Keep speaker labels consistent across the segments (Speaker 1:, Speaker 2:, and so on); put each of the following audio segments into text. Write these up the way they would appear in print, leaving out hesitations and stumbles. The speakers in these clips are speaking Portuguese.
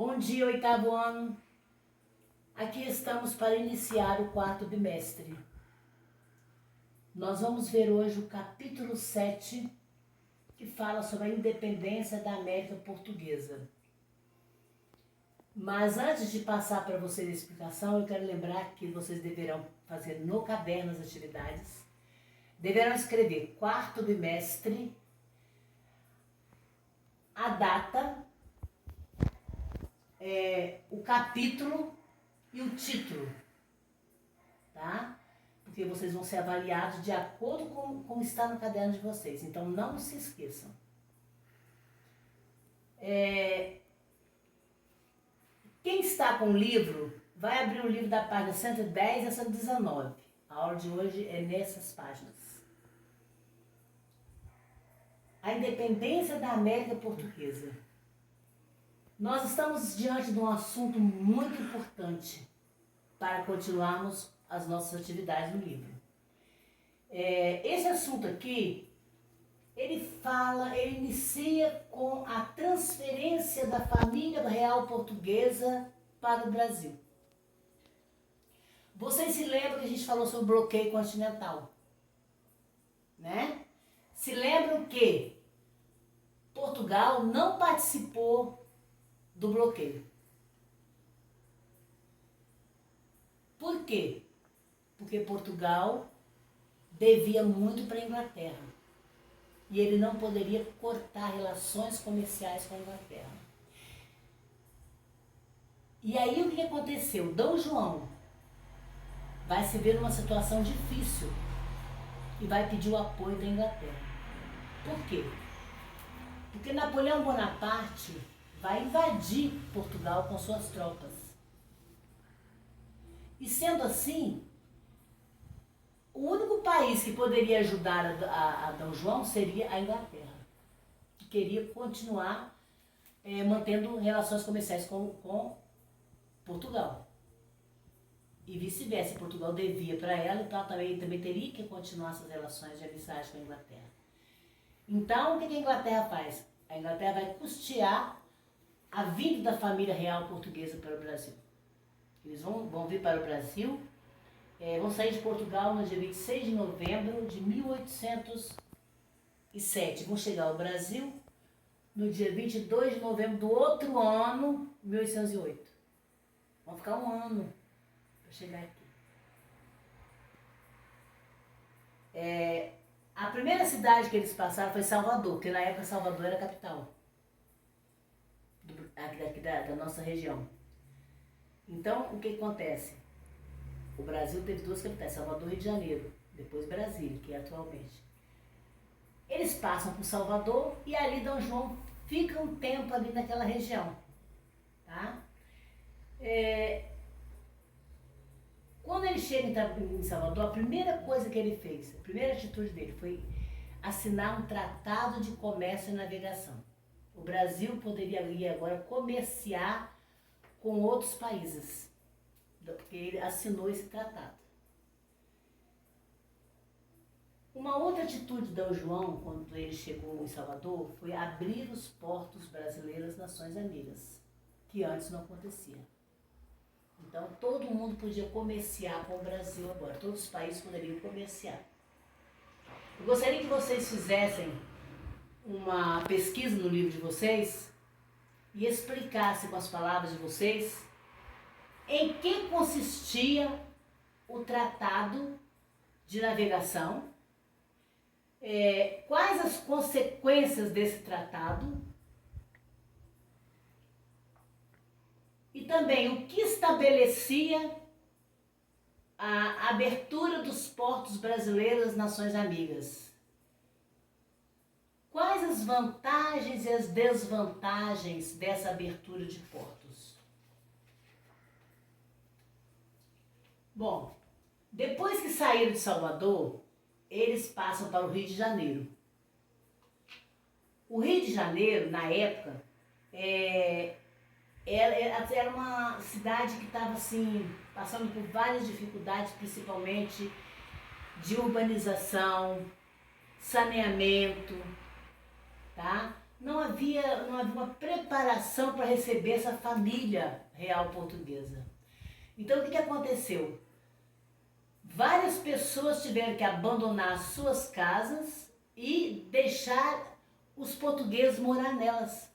Speaker 1: Bom dia, oitavo ano. Aqui estamos para iniciar o quarto bimestre. Nós vamos ver hoje o capítulo 7, que fala sobre a independência da América Portuguesa. Mas antes de passar para vocês a explicação, eu quero lembrar que vocês deverão fazer no caderno as atividades. Deverão escrever quarto bimestre, a data, o capítulo e o título, tá? Porque vocês vão ser avaliados de acordo com como está no caderno de vocês. Então, não se esqueçam. Quem está com o livro, vai abrir o livro da página 110 a 119. A aula de hoje é nessas páginas. A independência da América Portuguesa. Nós estamos diante de um assunto muito importante para continuarmos as nossas atividades no livro. Esse assunto aqui, ele inicia com a transferência da família real portuguesa para o Brasil. Vocês se lembram que a gente falou sobre o bloqueio continental, né? Se lembram que Portugal não participou do bloqueio. Por quê? Porque Portugal devia muito para a Inglaterra e ele não poderia cortar relações comerciais com a Inglaterra. E aí o que aconteceu? Dom João vai se ver numa situação difícil e vai pedir o apoio da Inglaterra. Por quê? Porque Napoleão Bonaparte vai invadir Portugal com suas tropas. E sendo assim, o único país que poderia ajudar a Dom João seria a Inglaterra, que queria continuar mantendo relações comerciais com Portugal. E vice-versa, Portugal devia para ela, então também teria que continuar essas relações de amizade com a Inglaterra. Então, o que a Inglaterra faz? A Inglaterra vai custear a vinda da família real portuguesa para o Brasil. Eles vão vir para o Brasil, vão sair de Portugal no dia 26 de novembro de 1807. Vão chegar ao Brasil no dia 22 de novembro do outro ano, 1808. Vão ficar um ano para chegar aqui. A primeira cidade que eles passaram foi Salvador, porque na época Salvador era a capital aqui da nossa região. Então, o que acontece? O Brasil teve duas capitais, Salvador e Rio de Janeiro, depois Brasília, que é atualmente. Eles passam por Salvador e ali Dom João fica um tempo ali naquela região, tá? Quando ele chega em Salvador, a primeira coisa que ele fez, a primeira atitude dele foi assinar um tratado de comércio e navegação. O Brasil poderia ir agora comerciar com outros países, porque ele assinou esse tratado. Uma outra atitude de Dom João, quando ele chegou em Salvador, foi abrir os portos brasileiros às nações amigas, que antes não acontecia. Então, todo mundo podia comerciar com o Brasil agora, todos os países poderiam comerciar. Eu gostaria que vocês fizessem uma pesquisa no livro de vocês e explicassem com as palavras de vocês em que consistia o tratado de navegação, quais as consequências desse tratado e também o que estabelecia a abertura dos portos brasileiros às nações amigas. Quais as vantagens e as desvantagens dessa abertura de portos? Bom, depois que saíram de Salvador, eles passam para o Rio de Janeiro. O Rio de Janeiro, na época, era uma cidade que estava assim, passando por várias dificuldades, principalmente de urbanização, saneamento, tá? não havia uma preparação para receber essa família real portuguesa. Então o que aconteceu? Várias pessoas tiveram que abandonar suas casas e deixar os portugueses morar nelas.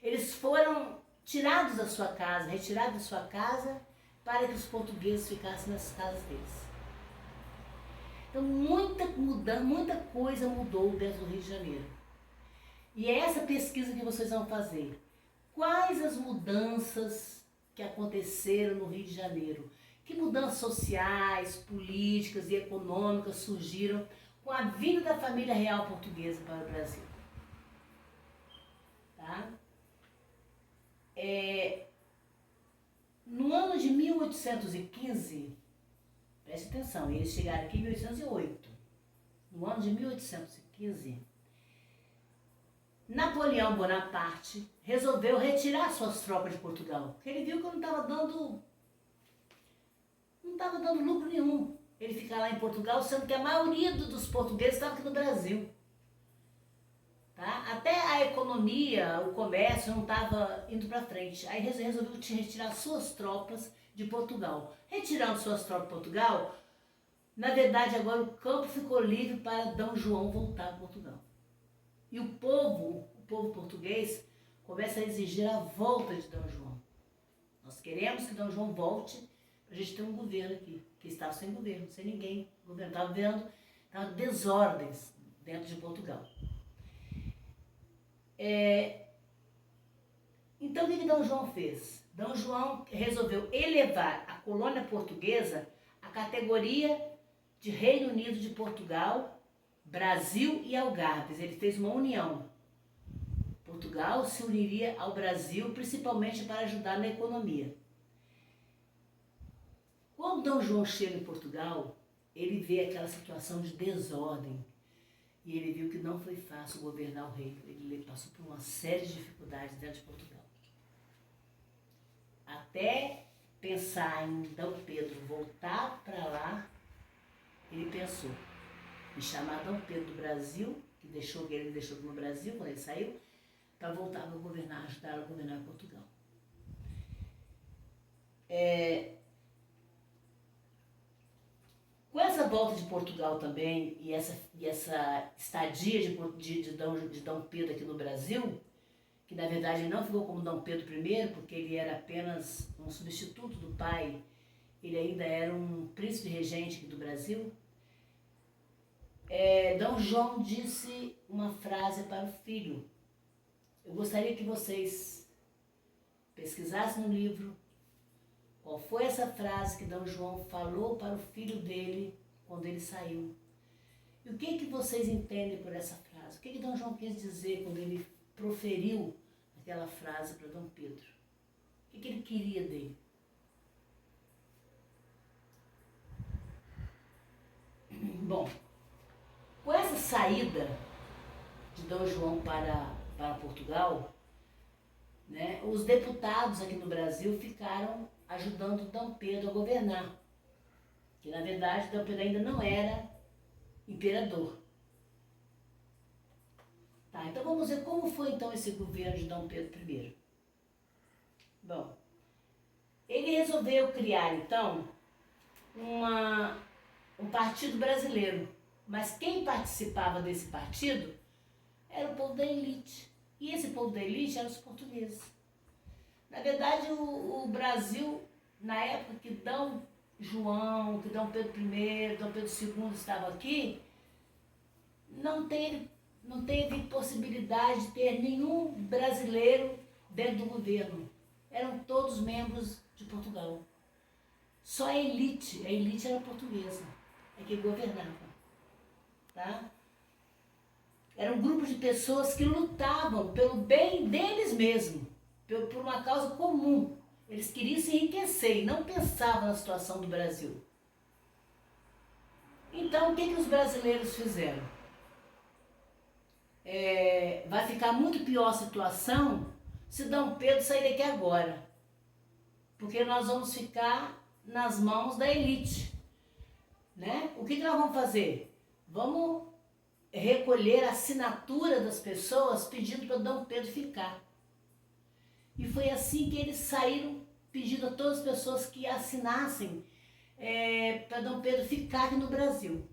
Speaker 1: Eles foram tirados da sua casa, retirados da sua casa, para que os portugueses ficassem nas casas deles. Então muita coisa mudou dentro do Rio de Janeiro. E é essa pesquisa que vocês vão fazer. Quais as mudanças que aconteceram no Rio de Janeiro? Que mudanças sociais, políticas e econômicas surgiram com a vinda da família real portuguesa para o Brasil? Tá? No ano de 1815, preste atenção, eles chegaram aqui em 1808. No ano de 1815, Napoleão Bonaparte resolveu retirar suas tropas de Portugal, porque ele viu que não estava dando lucro nenhum ele ficar lá em Portugal, sendo que a maioria dos portugueses estava aqui no Brasil. Tá? Até a economia, o comércio não estava indo para frente. Aí resolveu retirar suas tropas de Portugal. Retirando suas tropas de Portugal, na verdade agora o campo ficou livre para D. João voltar a Portugal. E o povo português, começa a exigir a volta de D. João. Nós queremos que D. João volte para a gente ter um governo aqui, que estava sem governo, sem ninguém. O governo estava vendo, estava desordens dentro de Portugal. Então o que D. João fez? D. João resolveu elevar a colônia portuguesa à categoria de Reino Unido de Portugal, Brasil e Algarves. Ele fez uma união. Portugal se uniria ao Brasil, principalmente para ajudar na economia. Quando D. João chega em Portugal, ele vê aquela situação de desordem. E ele viu que não foi fácil governar o reino. Ele passou por uma série de dificuldades dentro de Portugal. Até pensar em D. Pedro voltar para lá, ele pensou em chamar D. Pedro do Brasil, que ele deixou no Brasil quando ele saiu, para voltar a governar, ajudar a governar Portugal. Com essa volta de Portugal também e essa estadia de D. Pedro aqui no Brasil, que na verdade não ficou como D. Pedro I, porque ele era apenas um substituto do pai, ele ainda era um príncipe regente aqui do Brasil, D. João disse uma frase para o filho. Eu gostaria que vocês pesquisassem no livro qual foi essa frase que D. João falou para o filho dele quando ele saiu. E o que vocês entendem por essa frase? O que D. João quis dizer quando ele proferiu aquela frase para D. Pedro? O que ele queria dele? Bom, com essa saída de D. João para Portugal, né, os deputados aqui no Brasil ficaram ajudando D. Pedro a governar. Que na verdade D. Pedro ainda não era imperador. Tá, então vamos ver como foi então esse governo de D. Pedro I. Bom, ele resolveu criar então um partido brasileiro. Mas quem participava desse partido era o povo da elite. E esse povo da elite eram os portugueses. Na verdade, o Brasil, na época que D. João, que D. Pedro I, D. Pedro II estavam aqui, não teve possibilidade de ter nenhum brasileiro dentro do governo. Eram todos membros de Portugal. Só a elite era portuguesa, é que governava. Tá? Era um grupo de pessoas que lutavam pelo bem deles mesmos, por uma causa comum. Eles queriam se enriquecer e não pensavam na situação do Brasil. Então, o que os brasileiros fizeram? Vai ficar muito pior a situação se D. Pedro sair daqui agora. Porque nós vamos ficar nas mãos da elite. Né? O que nós vamos fazer? Vamos recolher a assinatura das pessoas pedindo para Dom Pedro ficar. E foi assim que eles saíram pedindo a todas as pessoas que assinassem para Dom Pedro ficar aqui no Brasil.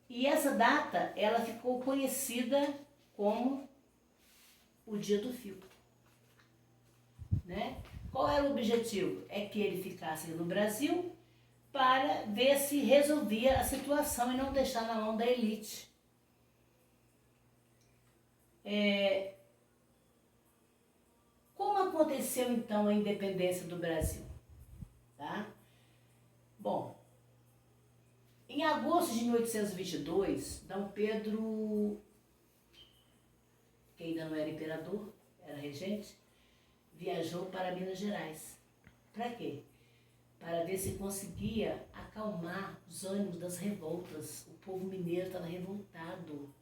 Speaker 1: E essa data, ela ficou conhecida como o Dia do Fico. Né? Qual era o objetivo? É que ele ficasse no Brasil para ver se resolvia a situação e não deixar na mão da elite. Como aconteceu então a independência do Brasil? Tá? Bom, em agosto de 1822, Dom Pedro, que ainda não era imperador, era regente, viajou para Minas Gerais. Para quê? Para ver se conseguia acalmar os ânimos das revoltas. O povo mineiro estava revoltado.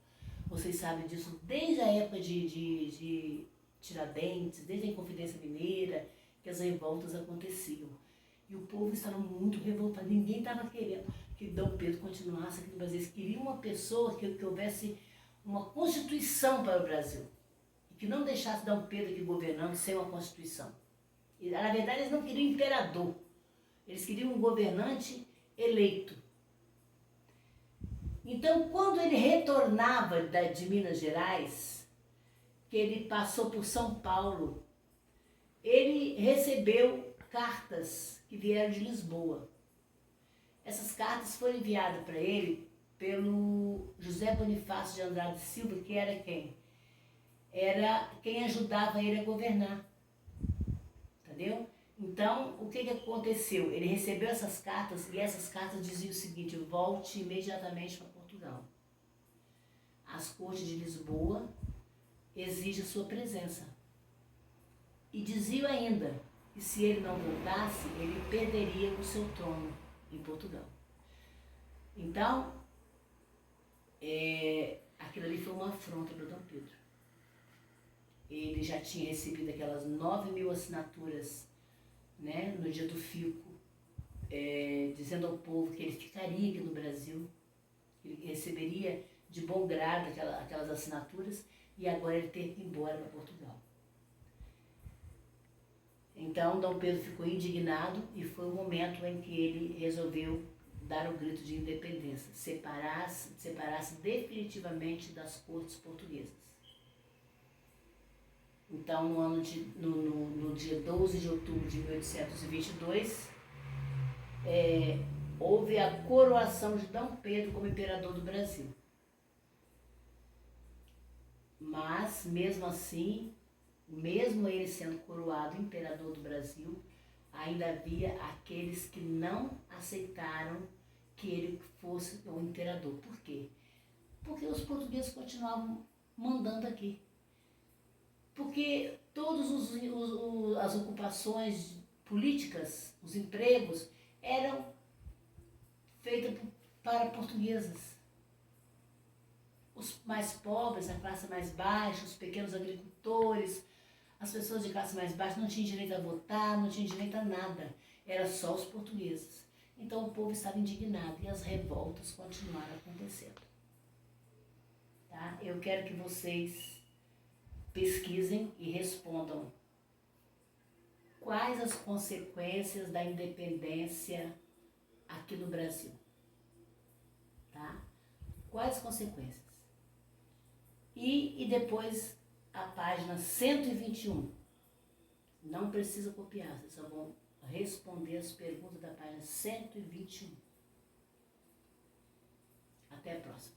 Speaker 1: Vocês sabem disso desde a época de Tiradentes, desde a Inconfidência Mineira, que as revoltas aconteciam. E o povo estava muito revoltado. Ninguém estava querendo que Dom Pedro continuasse aqui no Brasil. Eles queriam uma pessoa que houvesse uma constituição para o Brasil. E que não deixasse Dom Pedro aqui governando sem uma constituição. E, na verdade, eles não queriam imperador. Eles queriam um governante eleito. Então, quando ele retornava de Minas Gerais, que ele passou por São Paulo, ele recebeu cartas que vieram de Lisboa. Essas cartas foram enviadas para ele pelo José Bonifácio de Andrade Silva, que era quem? Era quem ajudava ele a governar. Entendeu? Então, o que aconteceu? Ele recebeu essas cartas e essas cartas diziam o seguinte: volte imediatamente para Portugal. As cortes de Lisboa exigem sua presença. E diziam ainda que se ele não voltasse, ele perderia o seu trono em Portugal. Então, aquilo ali foi uma afronta para Dom Pedro. Ele já tinha recebido aquelas 9.000 assinaturas, né, no Dia do Fico, dizendo ao povo que ele ficaria aqui no Brasil, que ele receberia de bom grado aquelas assinaturas, e agora ele teve que ir embora para Portugal. Então, Dom Pedro ficou indignado e foi o momento em que ele resolveu dar o grito de independência, separar-se definitivamente das cortes portuguesas. Então, no dia 12 de outubro de 1822, houve a coroação de Dom Pedro como imperador do Brasil. Mas, mesmo assim, mesmo ele sendo coroado imperador do Brasil, ainda havia aqueles que não aceitaram que ele fosse o imperador. Por quê? Porque os portugueses continuavam mandando aqui. Porque todas as ocupações políticas, os empregos, eram feitos para portuguesas. Os mais pobres, a classe mais baixa, os pequenos agricultores, as pessoas de classe mais baixa não tinham direito a votar, não tinham direito a nada. Era só os portugueses. Então o povo estava indignado e as revoltas continuaram acontecendo. Tá? Eu quero que vocês pesquisem e respondam quais as consequências da independência aqui no Brasil. Tá? Quais as consequências? E depois a página 121. Não precisa copiar, vocês só vão responder as perguntas da página 121. Até a próxima.